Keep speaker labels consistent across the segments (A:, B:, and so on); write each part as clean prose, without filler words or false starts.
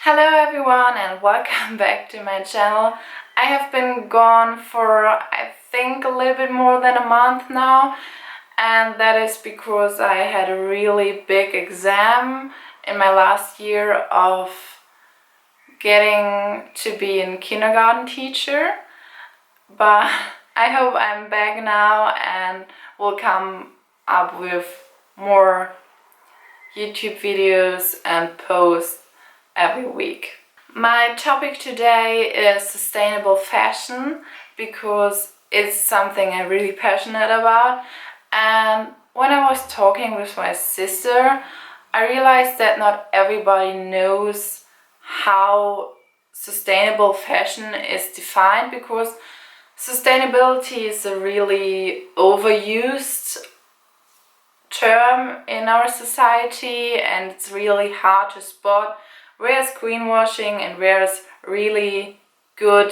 A: Hello everyone and welcome back to my channel. I have been gone for I think a little bit more than a month now, and that is because I had a really big exam in my last year of getting to be a kindergarten teacher. But I hope I'm back now and will come up with more YouTube videos and posts every week. My topic today is sustainable fashion because it's something I'm really passionate about, and when I was talking with my sister, I realized that not everybody knows how sustainable fashion is defined, because sustainability is a really overused term in our society, and it's really hard to spot where's greenwashing and where's really good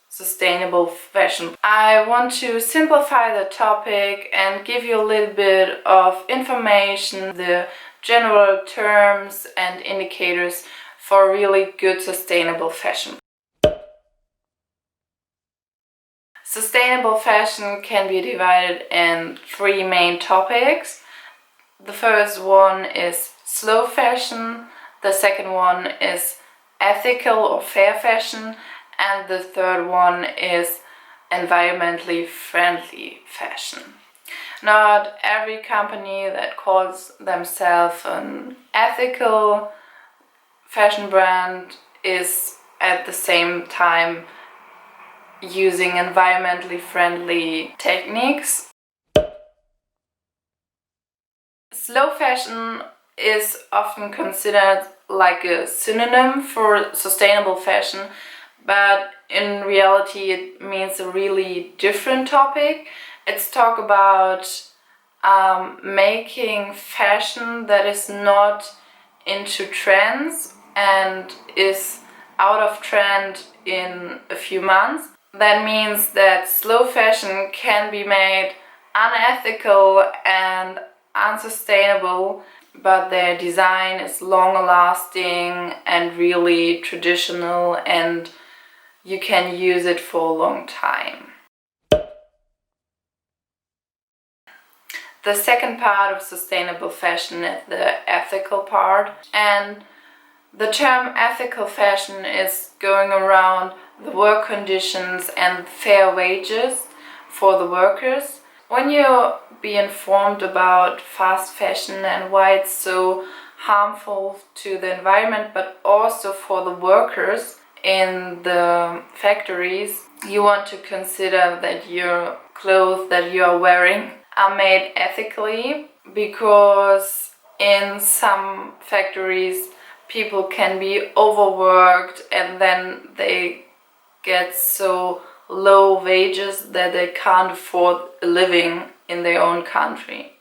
A: sustainable fashion. I want to simplify the topic and give you a little bit of information, the general terms and indicators for really good sustainable fashion. Sustainable fashion can be divided in three main topics. The first one is slow fashion, the second one is ethical or fair fashion, and the third one is environmentally friendly fashion. Not every company that calls themselves an ethical fashion brand is at the same time using environmentally friendly techniques. Slow fashion is often considered like a synonym for sustainable fashion, but in reality it means a really different topic. It's talk about making fashion that is not into trends and is out of trend in a few months. That means that slow fashion can be made unethical and unsustainable, but their design is long lasting and really traditional, and you can use it for a long time. The second part of sustainable fashion is the ethical part, and the term ethical fashion is going around the work conditions and fair wages for the workers. When you be informed about fast fashion and why it's so harmful to the environment but also for the workers in the factories, you want to consider that your clothes that you are wearing are made ethically, because in some factories people can be overworked and then they get so low wages that they can't afford a living in their own country.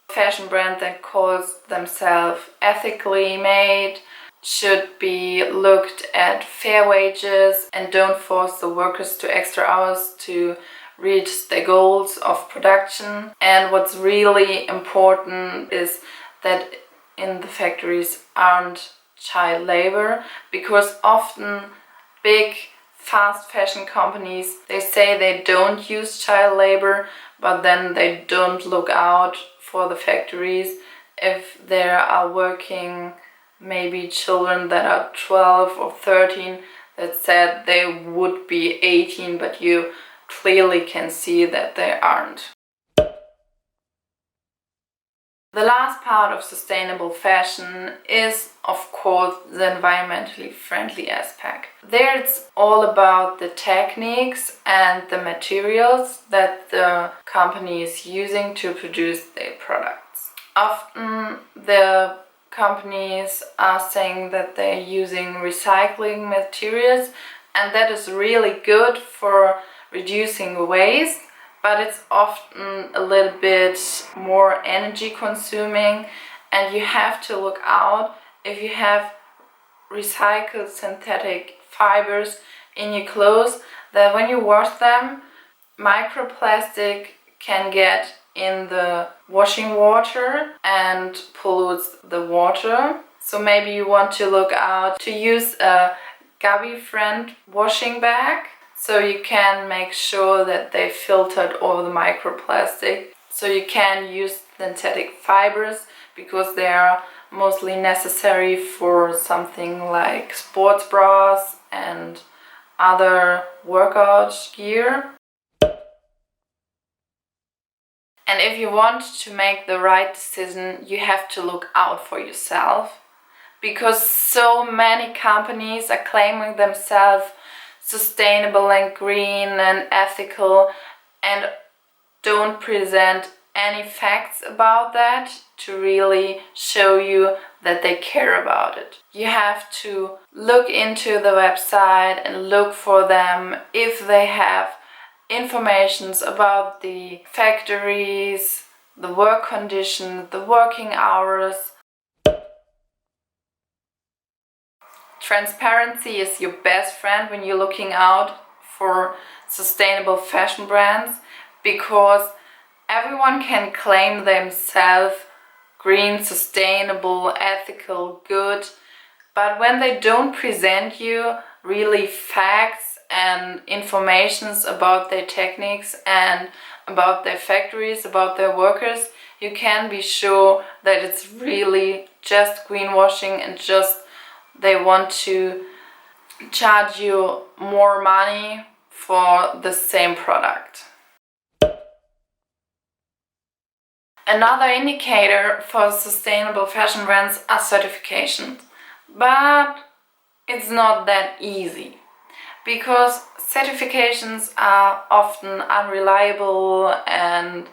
A: A fashion brand that calls themselves ethically made should be looked at fair wages and don't force the workers to extra hours to reach their goals of production. And what's really important is that in the factories aren't child labor, because often big fast fashion companies, they say they don't use child labor, but then they don't look out for the factories if there are working maybe children that are 12 or 13 that said they would be 18, but you clearly can see that they aren't. The last part of sustainable fashion is, of course, the environmentally friendly aspect. There it's all about the techniques and the materials that the company is using to produce their products. Often the companies are saying that they're using recycling materials, and that is really good for reducing waste, but it's often a little bit more energy consuming, and you have to look out if you have recycled synthetic fibers in your clothes, that when you wash them, microplastic can get in the washing water and pollutes the water. So maybe you want to look out to use a Gabi-friend washing bag, so you can make sure that they filtered all the microplastic. So you can use synthetic fibers because they are mostly necessary for something like sports bras and other workout gear. And if you want to make the right decision, you have to look out for yourself, because so many companies are claiming themselves sustainable and green and ethical and don't present any facts about that to really show you that they care about it. You have to look into the website and look for them if they have informations about the factories, the work conditions, the working hours. Transparency is your best friend when you're looking out for sustainable fashion brands, because everyone can claim themselves green, sustainable, ethical, good, but when they don't present you really facts and informations about their techniques and about their factories, about their workers, you can be sure that it's really just greenwashing and just they want to charge you more money for the same product. Another indicator for sustainable fashion brands are certifications, but it's not that easy because certifications are often unreliable and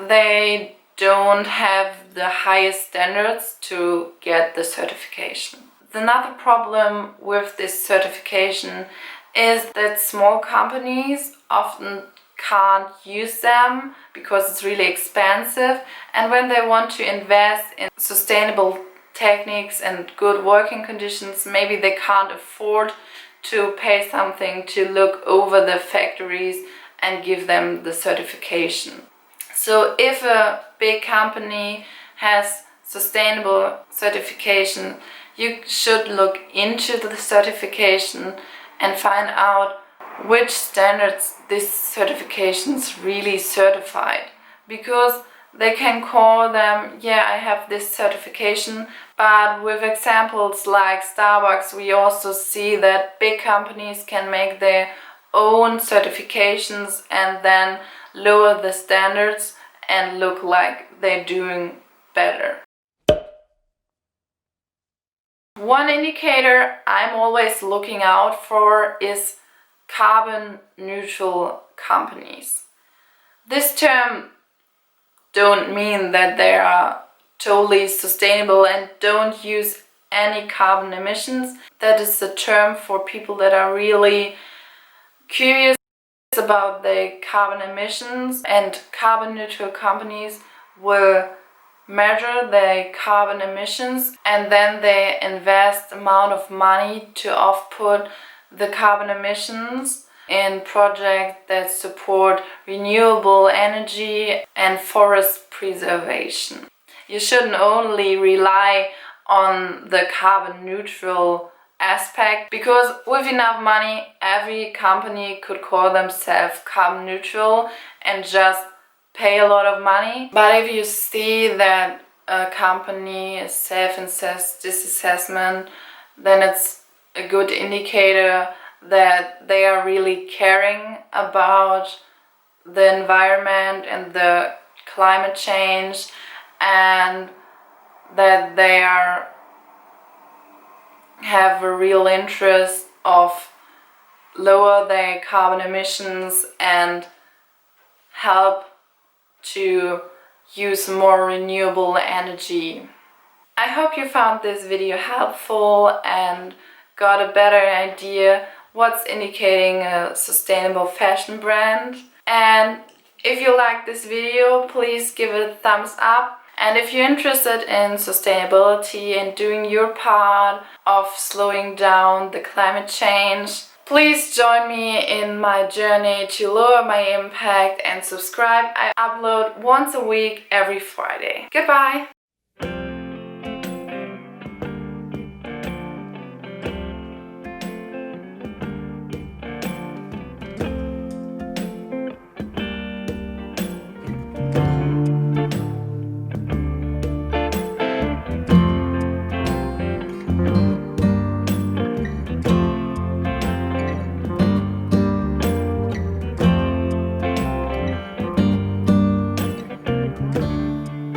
A: they don't have the highest standards to get the certification. Another problem with this certification is that small companies often can't use them because it's really expensive, and when they want to invest in sustainable techniques and good working conditions, maybe they can't afford to pay something to look over the factories and give them the certification. So if a big company has sustainable certification, you should look into the certification and find out which standards this certification's really certified, because they can call them, yeah, I have this certification, but with examples like Starbucks, we also see that big companies can make their own certifications and then lower the standards and look like they're doing better. One indicator I'm always looking out for is carbon neutral companies. This term don't mean that they are totally sustainable and don't use any carbon emissions. That is the term for people that are really curious about the carbon emissions, and carbon neutral companies will measure the carbon emissions and then they invest amount of money to offset the carbon emissions in projects that support renewable energy and forest preservation. You shouldn't only rely on the carbon neutral aspect, because with enough money every company could call themselves carbon neutral and just pay a lot of money. But if you see that a company is self-assessed this assessment, then it's a good indicator that they are really caring about the environment and the climate change, and that they have a real interest of lower their carbon emissions and help to use more renewable energy. I hope you found this video helpful and got a better idea what's indicating a sustainable fashion brand. And if you like this video, please give it a thumbs up. And if you're interested in sustainability and doing your part of slowing down the climate change, please join me in my journey to lower my impact and subscribe. I upload once a week every Friday. Goodbye!